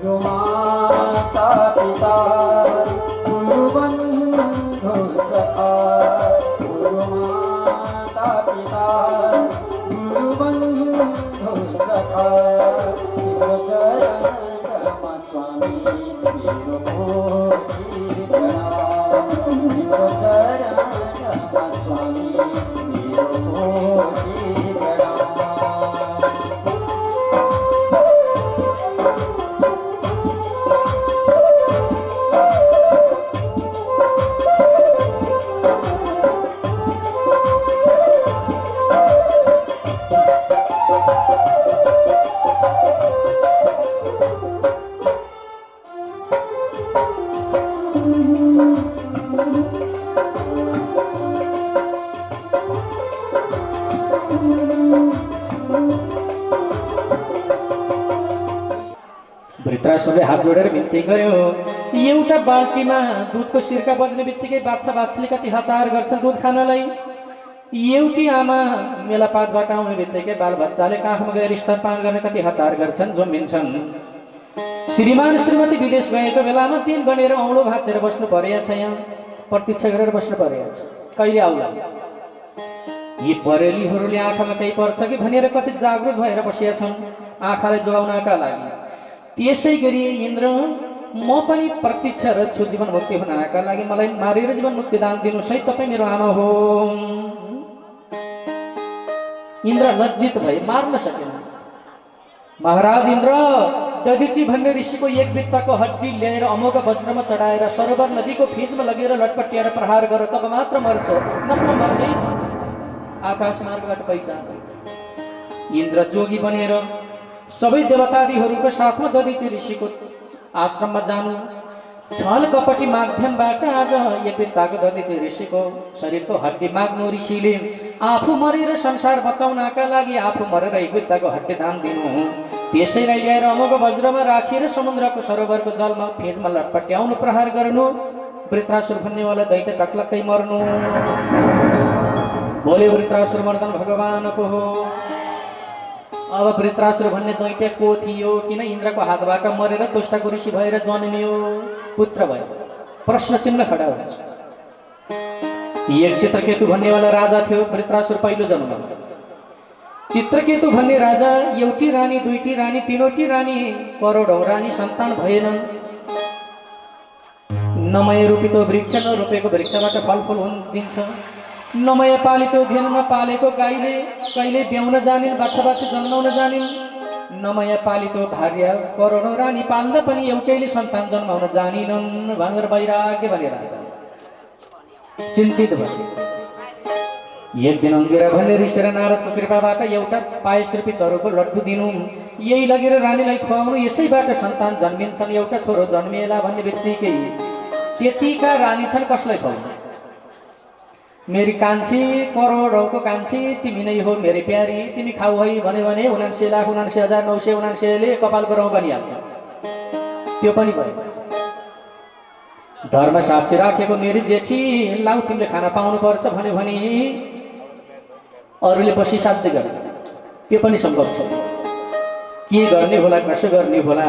गुरु माता पिता गुरु बंधु सखा गुरु माता पिता गुरु बंधु सखा तिम्रो चरणमा स्वामी मेरो कोटि प्रणाम तिम्रो चरणमा स्वामी मेरो कोटि प्रणाम। धृतराष्ट्रले हात जोडेर बिन्ती गर्यो, एउटा बाल्टीमा दुधको सिर्का बज्ने बित्तिकै बाछा बाछीले कति हतार गर्छन् दुध खानलाई। एउटी आमा मेलापातबाट आउने बित्तिकै बाल बच्चाले काखमा गएर स्तनपान गर्न कति हतार गर्छन् जन्मिन्छन्। श्रीमान श्रीमती विदेश गएको बेलामा दिन गनेर औँलो भाँचेर बस्नु परेछ, यहाँ प्रतीक्षा गरेर बस्नु परेछ, कहिले आउला। यी बरेलीहरूले आँखामा केही पर्छ कि भनेर कति जागरुक भएर बसिया छन् आँखालाई जोगाउनका लागि। त्यसै गरी इन्द्र म पनि प्रतीक्षारत छु जीवन मुक्ति हुनका लागि, मलाई मारेर जीवन मुक्ति दान दिनुहोस् है, तपाईँ मेरो आमा हो। इन्द्र लज्जित भए, मार्न सकेन। महाराज इन्द्र, दधिची भन्ने ऋषिको एक बित्ताको हड्डी ल्याएर अमोघ वज्रमा चढाएर सरोवर नदीको फिजमा लगेर लटपटिएर प्रहार गर, तब मात्र मर्छ, नत्र मर्दै आकाश मार्गबाट पहिचान। इन्द्र जोगी बनेर सबै देवतादिहरूको साथमा दधिची ऋषिको आश्रममा जानु, छल कपटी माध्यमबाट आज एक बित्ताको दधिची ऋषिको शरीरको हड्डी माग्नु, ऋषिले आफू मरेर संसार बचाउनका लागि आफू मरेर एक बित्ताको हड्डी दान दिनु, त्यसैलाई ल्याएर अमोघ वज्रमा राखेर समुद्रको सरोवरको जलमा फेजमा लटपट्याउनु, प्रहार गर्नु, वृत्रासुर भन्नेवाला दैत्य टक्लक्कै मर्नु। बोले वृत्रासुर मर्दन भगवानको हो। अब वृत्रासुर भन्ने दैत्य को थियो, किन इन्द्रको हातबाट मरेर तुष्टको ऋषि भएर जन्मियो, पुत्र भयो? प्रश्न चिन्ह खडा हुन्छ। एक चित्रकेतु भन्नेवाला राजा थियो, वृत्रासुर पहिलो जन्म। चित्रकेतु भन्ने राजा एउटी रानी, दुईटी रानी, तीनवटी रानी, करोडौं रानी सन्तान भएनन्। नमय रूपितो वृक्ष, नरोपेको वृक्षबाट फलफुल दिन्छ। नमय पालितो धेनुमा पालेको गाईले कहिले ब्याउन जानिन्, बाछा बाछी जन्माउन जानिन्। नमय पालितो भार्या करोडौं रानी पाल्दा पनि एउटैले सन्तान जन्माउन जानिनन् भनेर वैराग्य भने राजा चिन्तित भए। एक दिन अङ्गिरा भन्ने ऋषि र नारदको कृपाबाट एउटा पायस रूपी चरोको लड्डु दिनु, यही लगेर रानीलाई खुवाउनु, यसैबाट सन्तान जन्मिन्छन्, एउटा छोरो जन्मिएला भन्ने बित्तिकै त्यतिका रानी छन्, कसलाई खुवाउनु? मेरी कान्छी, करोडौंको कान्छी तिमी नै हो मेरी प्यारी, तिमी खाऊ है भने 79,79,979ले कपालको रौँ बनिहाल्छ। त्यो पनि भयो। धर्म साक्षी राखेको मेरी जेठी, लाउ तिमीले खाना पाउनु पर्छ भने अरूले बसी साध्य गर्ने, त्यो पनि सम्भव छ। के गर्ने होला, कसो गर्ने होला?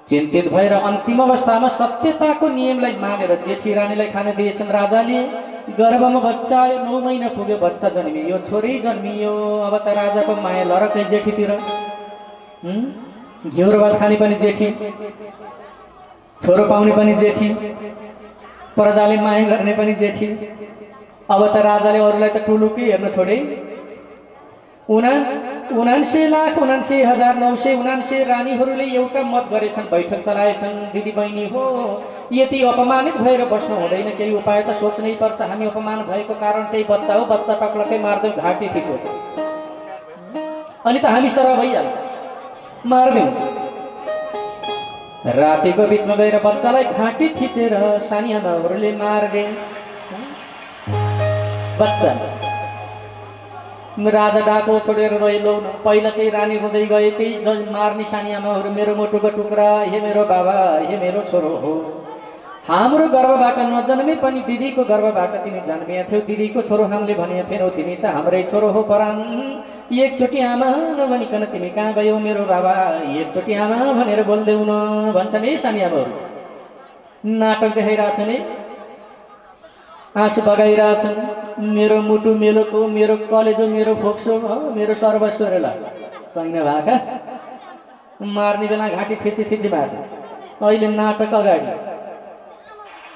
चिन्तित भएर अन्तिम अवस्थामा सत्यताको नियमलाई मानेर जेठी रानीलाई खान दिएछन् राजाले। गर्भमा बच्चा आयो, 9 महिना पुग्यो, बच्चा जन्मियो, छोरै जन्मियो। अब त राजाको माया लरकै जेठीतिर। घिउ र भात खाने पनि जेठी, छोरो पाउने पनि जेठी, प्रजाले माया गर्ने पनि जेठी। अब त राजाले अरूलाई त टुलुकै हेर्न छोडे। 79,79,979 रानीहरूले एउटा मत गरेछन्, बैठक चलाएछन्, दिदी बहिनी हो यति अपमानित भएर बस्नु हुँदैन, केही उपाय त सोच्नै पर्छ। हामी अपमान भएको कारण त्यही बच्चा हो, बच्चा टक्लकै मार्दै घाँटी थिच्यो अनि त हामी सर भइहाल्छ, मार्दिउँ। रातिको बिचमा गएर बच्चालाई घाँटी थिचेर सानी आमाहरूले मार्दे। बच्चा राजा डाको छोडेर रोइलो न। पहिला त्यही रानी रुँदै गए, त्यही मार्ने सानी आमाहरू, मेरो मुटुको टुक्रा, हे मेरो बाबा, हे मेरो छोरो हो। हाम्रो गर्भबाट नजन्मे पनि दिदीको गर्भबाट तिमी जन्मिया थियौ, दिदीको छोरो हामीले भनेका थिएनौ, तिमी त हाम्रै छोरो हो परान। एकचोटि आमा नभनिकन तिमी कहाँ गयौ मेरो बाबा, एकचोटि आमा भनेर बोल्देऊ न भन्छन् है सानी आमाहरू। नाटक देखाइरहेछन् है, आँसु बगाइरहेछन्। मेरो मुटु मेलोको, मेरो कलेजो, मेरो फोक्सो, मेरो सर्वस्वलाई कहीँ नभएका मार्ने बेला घाँटी थिची थिची मार्ने। अहिले नाटक अगाडि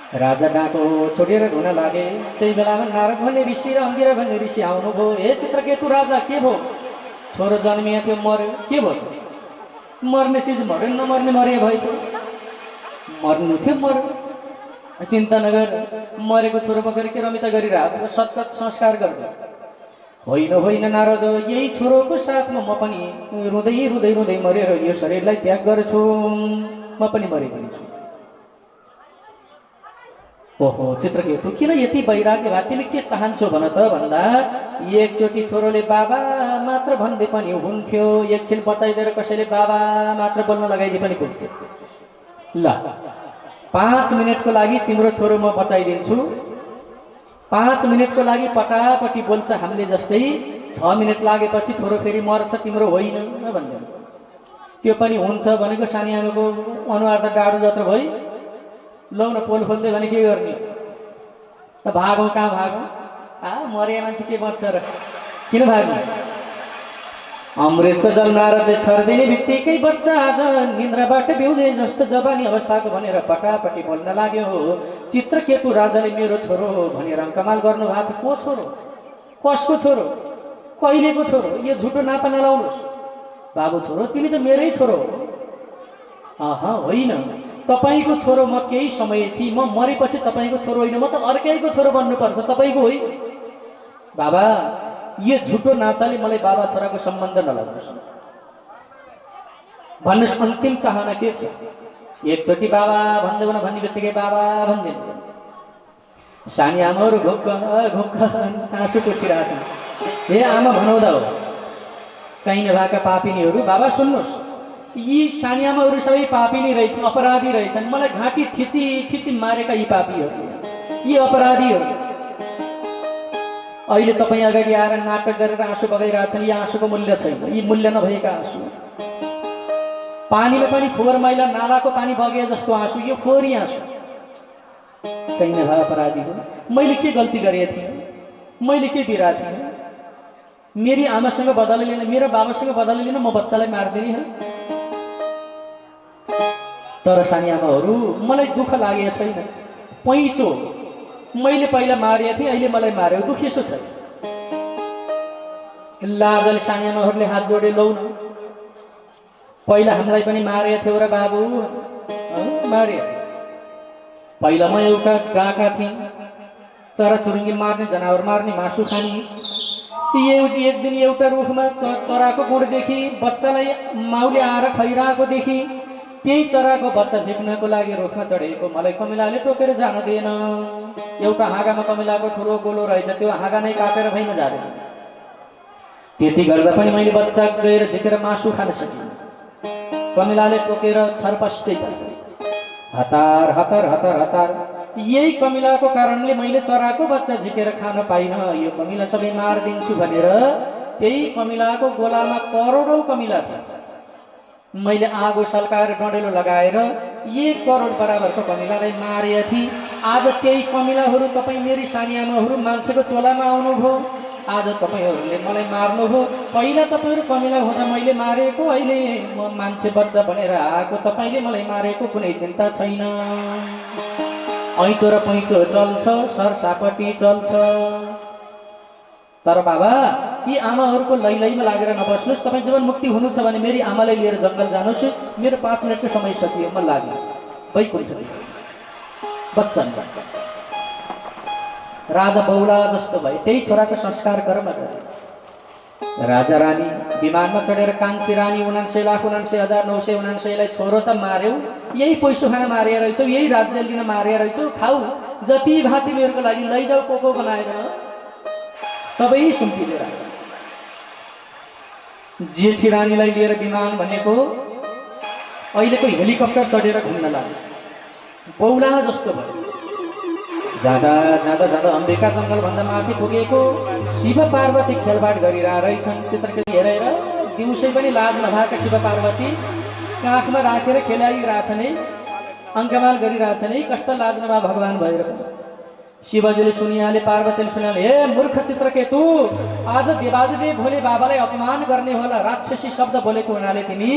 राजा डाँको छोडेर ढुन लागे। त्यही बेलामा नारद भन्ने ऋषि र अङ्गिरा भन्ने ऋषि आउनुभयो। हे चित्रकेतु राजा, के भयो? छोरो जन्मिया थियो, मर्यो। के भयो? मर्ने चिज मर्यो, नमर्ने मरे भएको। मर्नु थियो, मर्यो। चिन्ता नगर, मरेको छोरो पक्रेर के रमिता गरिरहेको, सत्कत संस्कार गर्नु। होइन होइन नारद, यही छोरोको साथमा म पनि रुँदै रुँदै रुँदै मरेर यो शरीरलाई त्याग गर्छु, म पनि मरिदिन्छु। ओहो चित्रकेतु, किन यति वैराग्य भए? तिमी के चाहन्छौ भन त भन्दा, एकचोटि छोरोले बाबा मात्र भन्दै पनि हुन्थ्यो, एकछिन बचाइदिएर कसैले बाबा मात्र बोल्न लगाइदिए पनि पुग्थ्यो। ल 5 मिनटको लागि तिम्रो छोरो म बचाइदिन्छु। 5 मिनटको लागि पटापटी बोल्छ हामीले जस्तै, 6 मिनट लागेपछि छोरो फेरि मर्छ, तिम्रो होइन भन्दैन। त्यो पनि हुन्छ भनेको सानी आमाको अनुहार त डाडो जत्रो भयो। लौ न पोल खोल्दै भने के गर्ने? भागौँ, कहाँ भागौँ? मरे मान्छे के बच्छ र, किन भाग्ने? अमृतको जल नारदले छरिदिने बित्तिकै बच्चा आज निन्द्राबाट बिउजे जस्तो जवानी अवस्थाको भनेर पटापटी बोल्न लाग्यो। चित्रकेतु राजाले मेरो छोरो भनेर कमाल गर्नु भएको थियो। को छोरो? कसको छोरो? कहिलेको छोरो? यो झुटो नाता नलाउनुहोस्। बाबु छोरो, तिमी त मेरै छोरो हो। होइन, तपाईँको छोरो म केही समय थिएँ, म मरेपछि तपाईँको छोरो होइन, म त अर्कैको छोरो बन्नुपर्छ, तपाईँको होइन। बाबा, यो झुटो नाताले मलाई बाबा छोराको सम्बन्ध नलाउनुहोस्। भन्नुहोस् अन्तिम चाहना के छ? एकचोटि बाबा भन्दैनौ भन्ने बित्तिकै बाबा भन्दैन। सानी आमाहरू घुक्क घुक्क आँसु पुछिरहेछन्। हे आमा भनाउँदा हो, कहीँ नभएका पापिनीहरू। बाबा सुन्नुहोस्, यी सानी आमाहरू सबै पापिनी रहेछन्, अपराधी रहेछन्। मलाई घाँटी थिची थिची मारेका यी पापीहरू, यी अपराधीहरू अहिले तपाईँ अगाडि आएर नाटक गरेर आँसु बगाइरहेछन्। यी आँसुको मूल्य छैन, यी मूल्य नभएका आँसु। पानीमा पनि फोहोर मैला नालाको पानी बगे जस्तो आँसु, यो फोहोरी आँसु। कहीँ नभए अपराधी हो। मैले के गल्ती गरेको थिएँ? मैले के बिरा थिएँ? मेरी आमासँग बदला लिन, मेरो बाबासँग बदला लिन म बच्चालाई मारिदिने हो? तर सानी आमाहरू, मलाई दुःख लागेको छैन। पैँचो मैले पहिला मारेको थिएँ, अहिले मलाई मार्यो, दुःख यसो छ। लाजले सानी आमाहरूले हात जोडे, लौ न, पहिला हामीलाई पनि मारेको थियो र बाबु, मारे। पहिला म एउटा गाका थिएँ, चराचुरुङ्गी मार्ने, जनावर मार्ने, मासु खाने। एक दिन एउटा रुखमा चराको गुँडदेखि बच्चालाई माउले आएर खैरहेको देखि त्यही चराको बच्चा झिक्नको लागि रुखमा चढेको मलाई कमिलाले टोकेर जान दिएन। एउटा हाँगामा कमिलाको ठुलो गोलो रहेछ, त्यो हाँगा नै काटेर भैँमा झारे। त्यति गर्दा पनि मैले बच्चा गएर झिकेर मासु खान सकिनँ। कमिलाले टोकेर छरपष्टै पारे। हतार हतार हतार हतार, यही कमिलाको कारणले मैले चराको बच्चा झिकेर खान पाइनँ। यो कमिला सबै मारिदिन्छु भनेर त्यही कमिलाको गोलामा करोडौँ कमिला थिए। मैले आगो सल्काएर डढेलो लगाएर 1 करोड बराबरको कमिलालाई मारेकी थिएँ। आज त्यही कमिलाहरू तपाईँ मेरी सानी आमाहरू मान्छेको चोलामा आउनुभयो। आज तपाईँहरूले मलाई मार्नुभयो। पहिला तपाईँहरू कमिला हुँदा मैले मारेको, अहिले म मान्छे बच्चा भनेर आएको, तपाईँले मलाई मारेको कुनै चिन्ता छैन। ऐँचो र पैँचो चल्छ, सरसापटी चल्छ। तर बाबा, यी आमाहरूको लैलैमा लागेर नबस्नुहोस्। तपाईँ जीवन मुक्ति हुनु छ भने मेरी आमालाई लिएर जङ्गल जानुहोस्। मेरो 5 मिनटको समय सकियो, म लाग्यो वैकुण्ठ बच्चन। राजा बौला जस्तो भए, त्यही छोराको संस्कार कर्म गरे। राजा रानी विमानमा चढेर कान्छी रानी 79,49,979लाई छोरो त मार्यौ, यही पैसो खान मारिया रहेछौ, यही राज्य लिन मारिया रहेछौ, खाऊ जति भए तिमीहरूको लागि लैजाऊ, कोको बनाएर सबै सुम्पिएर। जेठी रानीलाई लिएर विमान भनेको अहिलेको हेलिकप्टर चढेर घुम्न लाग्यो। बौला जस्तो भयो। जाँदा जाँदा जाँदा अम्बिका जङ्गलभन्दा माथि पुगेको शिव पार्वती खेलबाड गरिरहेका रहेछन्। चित्रकेतु हेरेर दिउँसै पनि लाज नभएका शिव पार्वती काखमा राखेर खेलाइरहेछन् है, अङ्कमाल गरिरहेछन् है। कस्ता लाज नभए भगवान भएर पनि। शिवजीले सुनिहाले, पार्वतीले सुनिहाले, हे मूर्ख चित्रकेतु, आज देवादिदेव भोले बाबालाई अपमान गर्ने होला, राक्षसी शब्द बोलेको हुनाले तिमी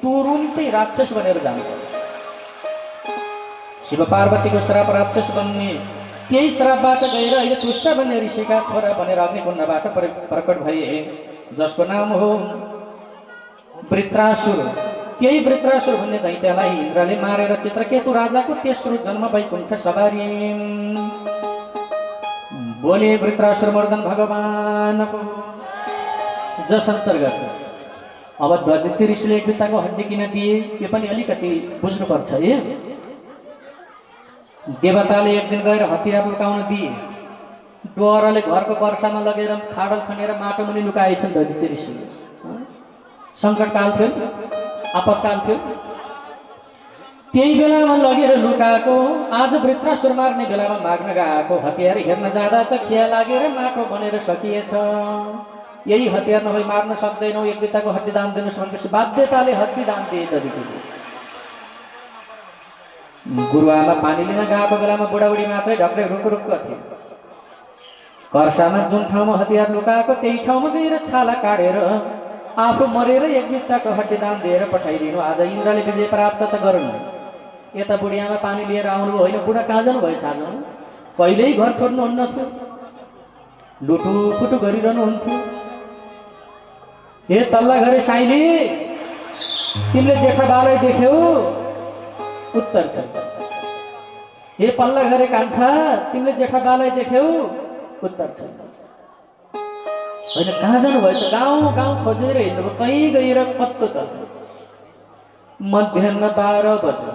तुरुन्तै राक्षस बनेर जानुपर्छ। शिव पार्वतीको श्राप राक्षस बन्ने, त्यही श्रापबाट गएर अहिले तुष्ट भन्ने ऋषिका छोरा भनेर अग्निकुण्डबाट प्रकट भए, जसको नाम हो वृत्रासुर। त्यही वृत्रासुर भन्ने दैत्यलाई इन्द्रले मारेर चित्रकेतु राजाको तेस्रो जन्म वैकुण्ठ सवारी। बोले वृत्रासुर मर्दन भगवानको। जस अन्तर्गत अब दधिची ऋषिले एक बित्ताको हड्डी किन दिए, यो पनि अलिकति बुझ्नुपर्छ है। देवताले एक दिन गएर हतियार लुकाउन दिए, डोराले घरको वर्षामा लगेर खाडल खनेर माटो मुनि लुकाएछन् दधिची ऋषिले। सङ्कटकाल थियो, आपतकाल थियो, त्यही बेलामा लगेर लुकाएको। आज वृत्रासुर मार्ने बेलामा माग्न गएको हतियार हेर्न जाँदा त खिया लागेर माटो बनेर सकिएछ। यही हतियार नभई मार्न सक्दैनौ, एक बित्ताको हड्डी दान दिनुहोस् भनेपछि बाध्यताले हड्डी दान दिए दधिचीले। गुरुआमा पानी लिन गएको बेलामा बुढाबुढी मात्रै ढक्कै रुक थिए। कर्सामा जुन ठाउँमा हतियार लुकाएको त्यही ठाउँमा गएर छाला काटेर आफू मरेर एक बित्ताको हड्डी दान दिएर पठाइदिनु। आज इन्द्रले विजय प्राप्त त गर्नु। यता बुढियामा पानी लिएर आउनुभयो, होइन बुढा कहाँ जानुभएछ आज? कहिल्यै घर छोड्नुहुन्न थियो, लुटुपुटु गरिरहनुहुन्थ्यो। हे तल्ला घरे साइली, तिमीले जेठा बालाई देख्यौ? उत्तर छ। हे पल्ला घरे कान्छा, तिमीले जेठा बालाई देख्यौ? उत्तर छ। होइन कहाँ जानुभएछ? गाउँ गाउँ खोजेर हिँड्नुभयो, कहीँ गएर पत्तो चल्छ। मध्याह 12 बजे।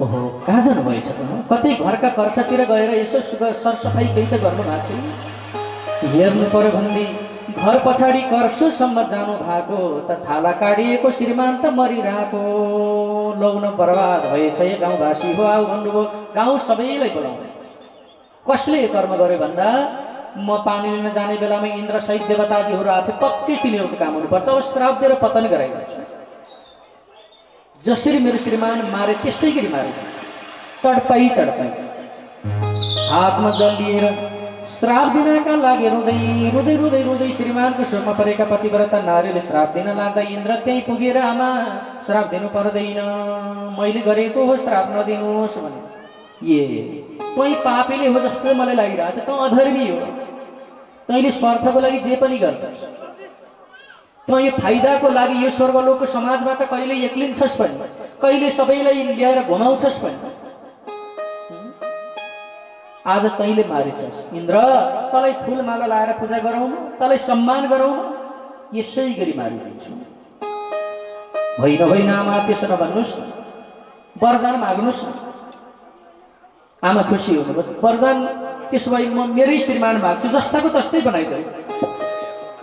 ओहो, कहाँ जानुभएछ? कतै घरका कर्सातिर गएर यसो सरसफाइ केही त गर्नु भएको छैन? हेर्नु पर्यो भन्दै घर पछाडि कर्सोसम्म जानु भएको त छाला काटिएको श्रीमान त मरिरहेको। लौन बर्बाद भएछ, यो गाउँवासी हो आऊ भन्नुभयो। गाउँ सबैलाई बोलाउने। कसले कर्म गर्यो भन्दा म पानी लिन जाने बेलामा इन्द्र सहित देवतादिहरू आएको थिए, पक्कै तिनीहरूको काम हुनुपर्छ। अब श्राप दिएर पतन गराइदिन्छु। जसरी मेरो श्रीमान मारे त्यसै गरी मारे, तडपाई हातमा जल लिएर श्राप दिनका लागि रुँदै रुँदै रुँदै रुँदै श्रीमानको शोकमा परेका पतिव्रता नारीले श्राप दिन लाग्दा इन्द्र त्यहीँ पुगेर, आमा श्राप दिनु पर्दैन, मैले गरेको हो, श्राप नदिनुहोस् भने। तँ पापीले हो जस्तो मलाई लागिरहेको थियो, तँ अधर्मी हो, तैँले स्वार्थको लागि जे पनि गर्छस्, तँ यो फाइदाको लागि यो स्वर्गलोकको समाजबाट कहिले एक्लिन्छस् पनि, कहिले सबैलाई ल्याएर घुमाउँछस् पनि। आज तैँले मारेछस् इन्द्र, तँलाई फुलमाला लाएर पूजा गरौँ, तँलाई सम्मान गरौँ, यसै गरी मारिदिन्छु। होइन होइन आमा, त्यसो नभन्नुहोस्, वरदान माग्नुहोस् न। आमा खुसी हुनुभयो। वरदान त्यसो भए म मेरै श्रीमान माग्छु, जस्ताको तस्तै बनाइदिनु।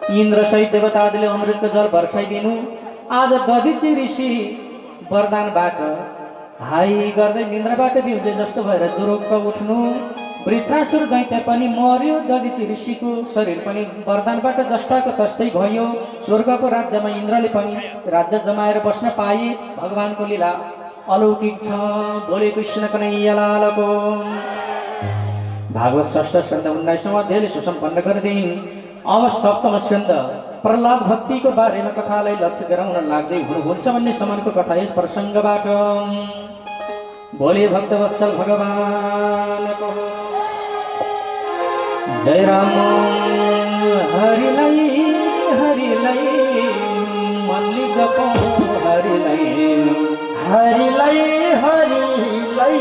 इन्द्र सहित देवताले अमृतको जल वर्षाइदिनु। आज दधिची ऋषि वरदानबाट हाई गर्दै निन्द्राबाट बिउजे जस्तो भएर जुरुक्क उठ्नु। वृत्रासुर दैत्य पनि मर्यो, दधिची ऋषिको शरीर पनि वरदानबाट जस्ताको तस्तै भयो। स्वर्गको राज्यमा इन्द्रले पनि राज्य जमाएर बस्न पाए। भगवानको लीला अलौकिक छ। बोले कृष्ण कन्हैया लालको। भागवत षष्ठ स्कन्द 19औं अध्यायले सुसम्पन्न गरिदिन्। अब सप्तम स्कन्द प्रहलाद भक्तिको बारेमा कथालाई लक्ष्य गराउन लाग्दै हुनुहुन्छ भन्ने समानको कथा यस प्रसङ्गबाट। बोले भक्तवत्सल भगवानको जय राम। हरिलाई हरिलाई मनले जपौ, हरिलाई हरिलाई हरिलाई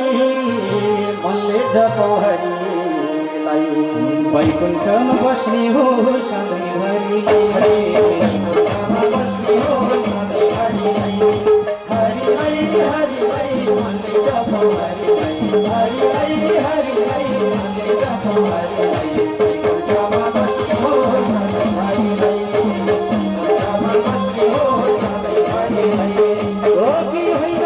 मनले जपौ, हरिलाई वैकुण्ठमा बस्ने हो सधैँभरि, वैकुण्ठमा बस्ने हो सधैँभरि। हरिलाई हरिलाई मनले जपौ, हरिलाई हरिलाई हरिलाई मनले जपौ, हरिलाई वैकुण्ठमा बस्ने हो सधैँभरि, वैकुण्ठमा बस्ने हो सधैँभरि। हो कि होइन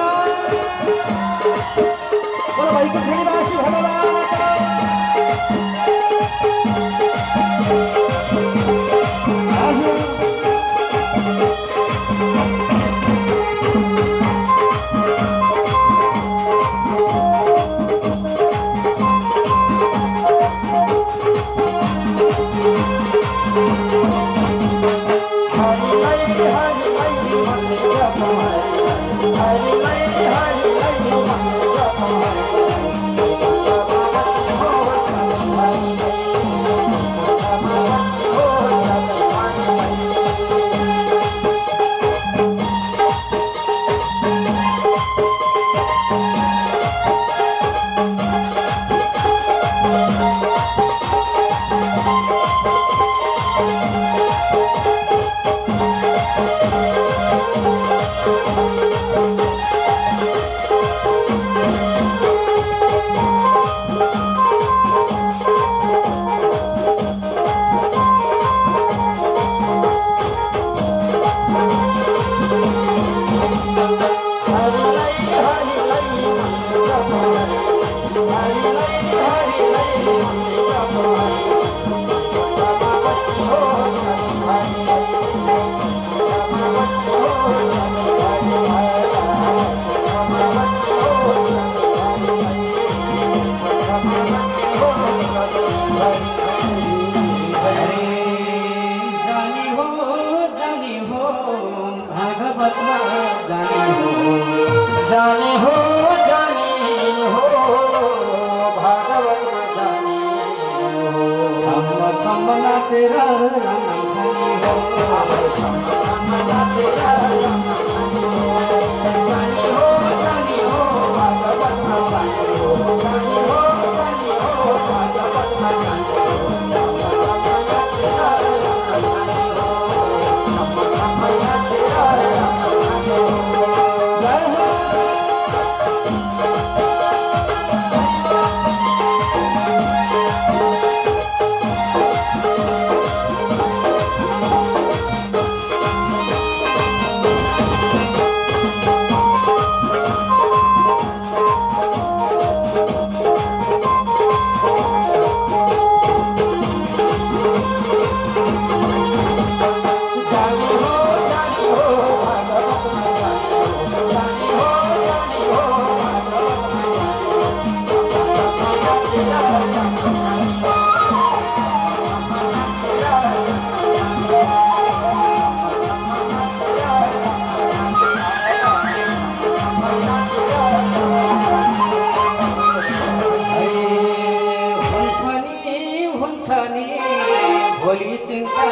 भोलि चिन्ता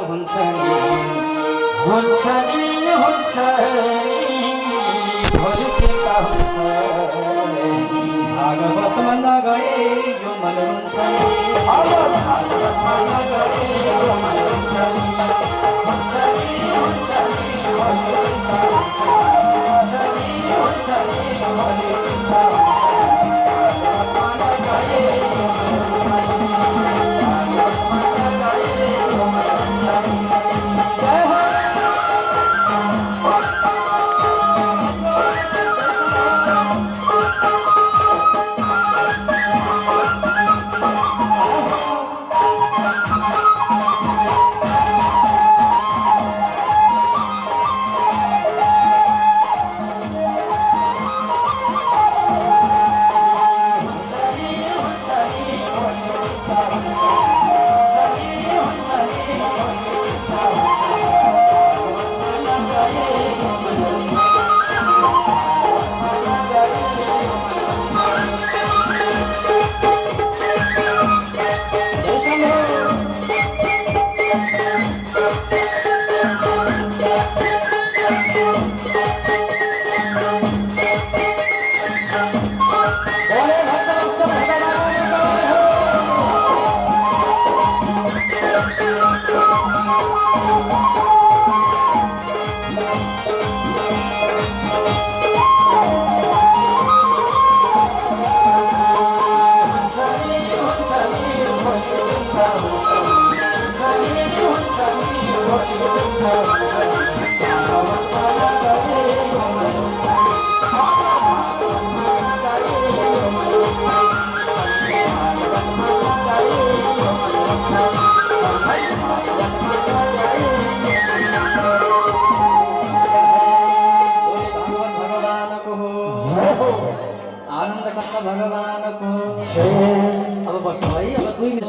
हुन्छ नि भोलि चिन्ता हुन्छ भागवतमा नगए यो मन रुन्छ नि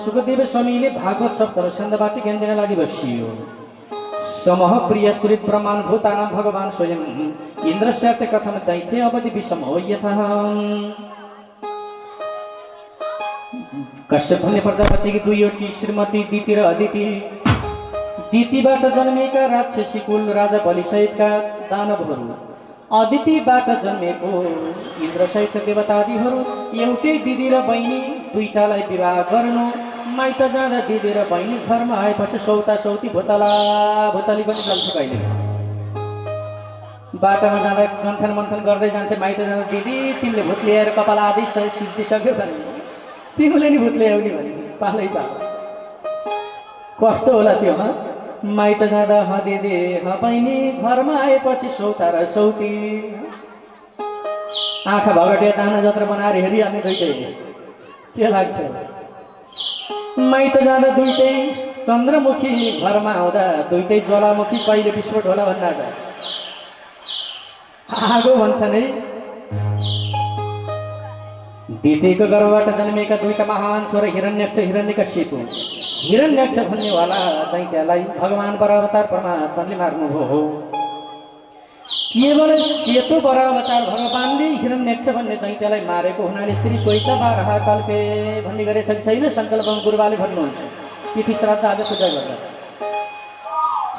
सुखदेव स्वामीले भागवत शब्दहरू छन्दबाट ज्ञान दिन लागि बसियो। समह प्रिय सुरित ब्रह्मांड भूतानां भगवान स्वयं इंद्रस्यार्थे कथम दैत्य अवधि विषम हो यथा कश्यप भन्ने प्रजापति की दुईवटी श्रीमती दिति र अदिति दितिबाट जन्मेका राक्षसी कुल राजा बलि सहितका दानवहरू अदितिबाट जन्मेको इन्द्र सहित देवतादिहरू एउटै दिदी र बहिनी दुईटालाई विवाह गर्नु माइत जाँदा दिदी र बहिनी घरमा आएपछि सौता सौती भोताली पनि चल्छ कहिले बाटोमा जाँदा गन्थन मन्थन गर्दै जान्थे माइत जाँदा दिदी तिमीले भूत ल्याएर कपाल आदि सिद्धिसक्यो भने तिमीले नि भूत ल्याउने भने पालै पाल कस्तो होला त्यो माइत जाँदा दिदी बहिनी घरमा आएपछि सौता र सौती आँखा भगटे दाना जत्र बनाएर हेरिहाल्ने दुइटै के लाग्छ माइत जाँदा दुइटै चन्द्रमुखी घरमा आउँदा दुइटै ज्वालामुखी कहिले विस्फोट होला भन्दा आगो भन्छन् है दितिको गर्भबाट जन्मेका दुईटा महान छोरा हिरण्यक्ष हिरण्यकशिपु हिरण्यक्ष भन्नेवाला दैत्यलाई भगवान बरावतार परमात्माले मार्नुभयो केवल सेतो बरावतार भगवानले हिरण्यक्ष भन्ने दैत्यलाई मारेको हुनाले श्री श्वेत बारह कल्पे भन्ने गरेछ कि छैन सङ्कल्प गुरुबाले भन्नुहुन्छ तिथि श्राद्ध आज पूजा गर्दा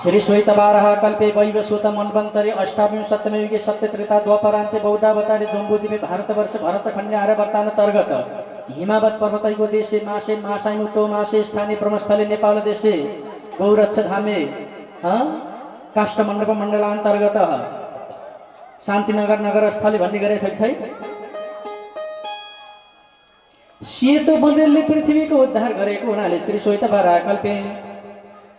श्री श्वेत बारह कल्पे वैवस्वत मन्वन्तरे अष्टाविंशतमे युगे सत्य त्रेता द्वापरान्ते बौद्धावतारे जम्बूद्वीपे भारतवर्ष भरतखण्डे आर्यवर्तान्तर्गत हिमावत पर्वतैको देशे मासे मासाइमुक्तो मासे स्थानीय ब्रह्मस्थले नेपाल देशे गौरक्ष धामे काष्ठमण्डप मण्डलान्तर्गत शान्तिनगर नगरस्थले भन्ने गरेछ कि छैन सेतो बन्देलले पृथ्वीको उद्धार गरेको हुनाले श्री श्वेत बारह कल्पे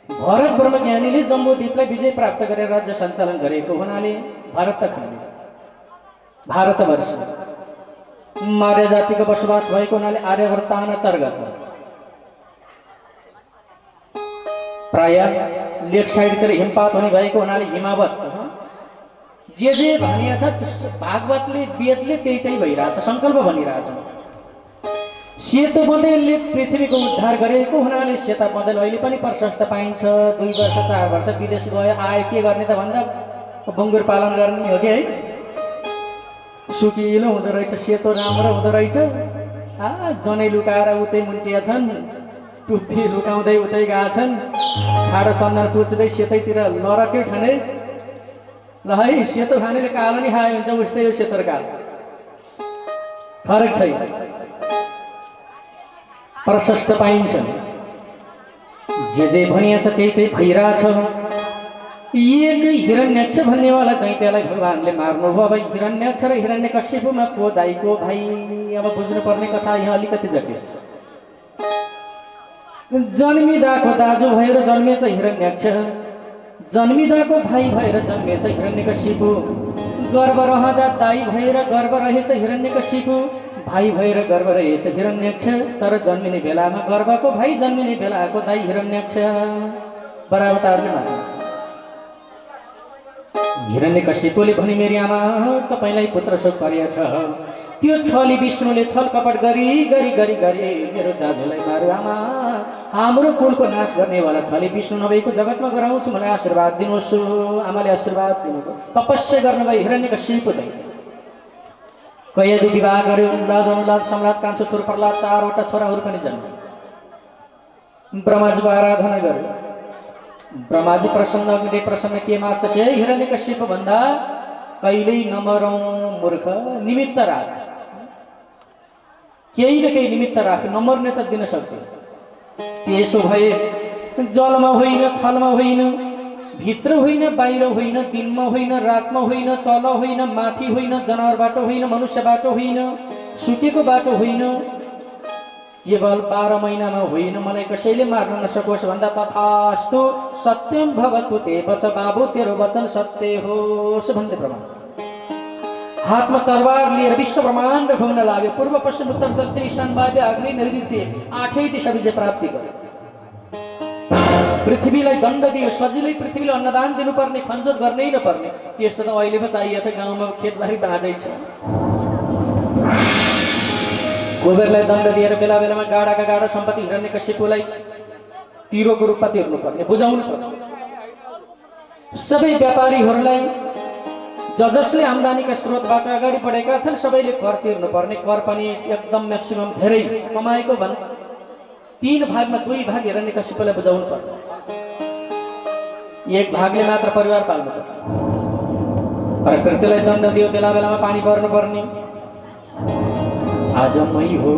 भरत ब्रह्मज्ञानीले जम्बूद्वीपलाई विजय प्राप्त गरेर राज्य सञ्चालन गरेको हुनाले भारतवर्ष मार्य जातिको बसोबास भएको हुनाले आर्यवर्तान अन्तर्गत प्राय लेक साइडतिर हिमपात हुने भएको हुनाले हिमावत जे भनिएको छ भागवतले वेदले त्यही भइरहेछ सङ्कल्प भनिरहेछ सेतो बन्देलले पृथ्वीको उद्धार गरेको हुनाले सेता बन्देल अहिले पनि प्रशस्त पाइन्छ 2 वर्ष 4 वर्ष विदेश गयो आए के गर्ने त भन्दा बङ्गुर पालन गर्ने हो कि है सुकिलो हुँदो रहेछ सेतो राम्रो हुँदो रहेछ जनै लुकाएर उतै मुन्टिया छन् टुप्पी लुकाउँदै उतै गएका छन् ठाडो चन्दन पुछ्दै सेतैतिर लरकै छन् है ल है सेतो खानेले कालो नि खायो हुन्छ उस्तै हो सेतो र कालो फरक छैन प्रशस्त पाइन्छ जे भनिएको छ त्यही भइरहेछ एक हिरण्यक्ष भन्नेवाला दैत्यलाई भगवानले मार्नुभयो अब हिरण्यक्ष र हिरण्यकशिपुमा को दाइको भाइ अब बुझ्नुपर्ने कथा यहाँ अलिकति जटिल छ जन्मिदाको दाजु भएर जन्मेछ हिरण्यक्ष जन्मिदाको भाइ भएर जन्मेछ हिरण्यकशिपु गर्भ रहँदा दाइ भएर गर्भ रहेछ हिरण्यकशिपु भाइ भएर गर्भ रहेछ हिरण्यक्ष तर जन्मिने बेलामा गर्भको भाइ जन्मिने बेलाको दाइ हिरण्यक्ष बरावतारले मारे हिरण्यकशिपुले भने मेरी आमा तपाईलाई पुत्र शोक परेछ त्यो छली विष्णुले छल कपट गरी मेरो दाजुलाई मार्यो आमा हाम्रो कुलको नाश गर्नेवाला छली विष्णु नभएको जगतमा गराउँछु मलाई आशीर्वाद दिनुहोस् आमाले आशीर्वाद दिनुभयो तपस्या गर्नुभयो हिरण्यकशिपु दैत्य कैयदु विवाह गर्यो लाज सम्राट कान्छो छोरो प्रहलाद 4 वटा छोराहरू पनि जन्मे ब्रह्माजीको आराधना गर्यो ब्रह्माजी प्रसन्न अग्निदेव प्रसन्न के माग्छ से हिरण्यकशिपु भन्दा कहिल्यै नमरौँ मूर्ख निमित्त राख केही न केही निमित्त राख नमर्ने त दिन सक्छ त्यसो भए जलमा होइन थलमा होइन भित्र होइन बाहिर होइन दिनमा होइन रातमा होइन तल होइन माथि होइन जनावरबाट होइन मनुष्यबाट होइन सुकेको बाटो होइन केवल 12 महिनामा होइन मलाई कसैले मार्न नसकोस् भन्दा तथास्तु सत्यम भवतु ते वच बाबु तेरो वचन सत्य होस् भन्दै प्रमाण हातमा तरबार लिएर विश्व ब्रह्माण्ड घुम्न लाग्यो पूर्व पश्चिम उत्तर दक्षिण ईशान वाद्य अग्नि नैऋत्य 8 दिशा विजय प्राप्ति गर्यो पृथ्वीलाई दण्ड दियो सजिलै पृथ्वीले अन्नदान दिनुपर्ने खनजोत गर्नै नपर्ने त्यस्तो त अहिले पो चाहियो त गाउँमा खेतबारी बाँझै छ गोबरलाई दण्ड दिएर बेला बेलामा गाडा सम्पत्ति हिरण्यकशिपुलाई तिरोको रूपमा तिर्नुपर्ने बुझाउनु पर्ने सबै व्यापारीहरूलाई जसले आम्दानीका स्रोतबाट अगाडि बढेका छन् सबैले कर तिर्नुपर्ने, कर पनि एकदम म्याक्सिमम धेरै कमाएको भन् 3 भागमा 2 भाग हिरण्यकशिपुलाई बुझाउनु पर्छ, 1 भागले मात्र परिवार पाल्नु पर्छ। प्रकृतिलाई दण्ड दियो, बेला बेलामा पानी पर्नुपर्ने। आज मै हो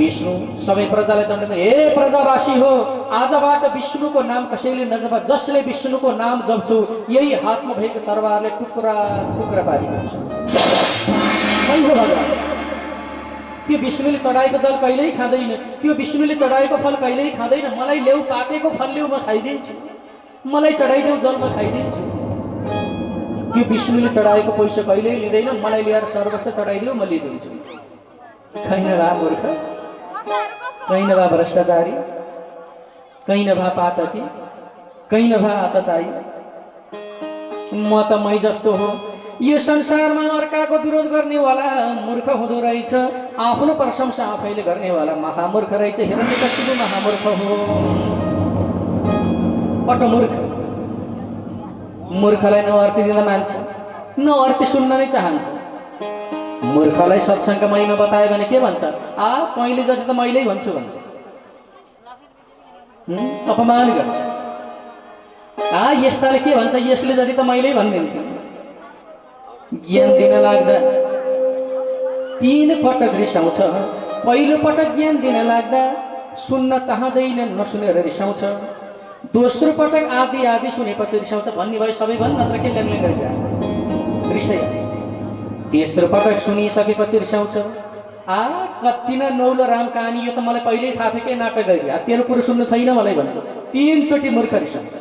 विष्णु, सबै प्रजालाई दण्ड दियो। हे प्रजावासी हो, आजबाट विष्णुको नाम कसैले नजप, जसले विष्णुको नाम जप्छु यही हातमा भएको तरवारले टुक्रा टुक्रा पारिदिन्छ। मै हो भगवान। त्यो विष्णुले चढाएको जल कहिल्यै खाँदैन, त्यो विष्णुले चढाएको फल कहिल्यै खाँदैन। मलाई ल्याउ, पाकेको फल ल्याउ, म खाइदिन्छु। मलाई चढाइदेऊ, जल म खाइदिन्छु। त्यो विष्णुले चढाएको पैसा कहिल्यै लिँदैन, मलाई ल्याएर सर्वस्व चढाइदेऊ, म लिइदिन्छु। कहीँ भए मूर्ख, कहीँ भए भ्रष्टाचारी, कहीँ भए पातकी, कहीँ भए आतताई। म त मै जस्तो हो। यो संसारमा अर्काको विरोध गर्नेवाला मूर्ख हुँदो रहेछ, आफ्नो प्रशंसा आफैले गर्नेवाला महामूर्ख रहेछ। हिरण्यकशिपु महामूर्ख हो। पटमूर्ख, मूर्खलाई नअर्थी दिन मान्छ, नअर्थी सुन्न नै चाहन्छ। मूर्खलाई सत्सङ्ग महिमा बतायो भने के भन्छ? तैँले जति त मैले भन्छु भन्छ, अपमान गर्छ। यस्ताले के भन्छ? यसले जति त मैले भनिदिन्थेँ। ज्ञान दिन लाग्दा 3 पटक रिसाउँछ। पहिलो पटक ज्ञान दिन लाग्दा सुन्न चाहँदैन, नसुनेर रिसाउँछ। दोस्रो पटक आधी आधी सुनेपछि रिसाउँछ। भन्ने भयो सबैभन्दा, नत्र के ल्याङ्ले गरिरह रिसाइहाल्छ। तेस्रो पटक सुनिसकेपछि रिसाउँछ। कति न नौलो राम कहानी, यो त मलाई पहिल्यै थाहा थियो, के नाटक गरिरह, तेरो कुरो सुन्नु छैन मलाई भन्छ। 3 चोटि मूर्ख रिसाउँछ।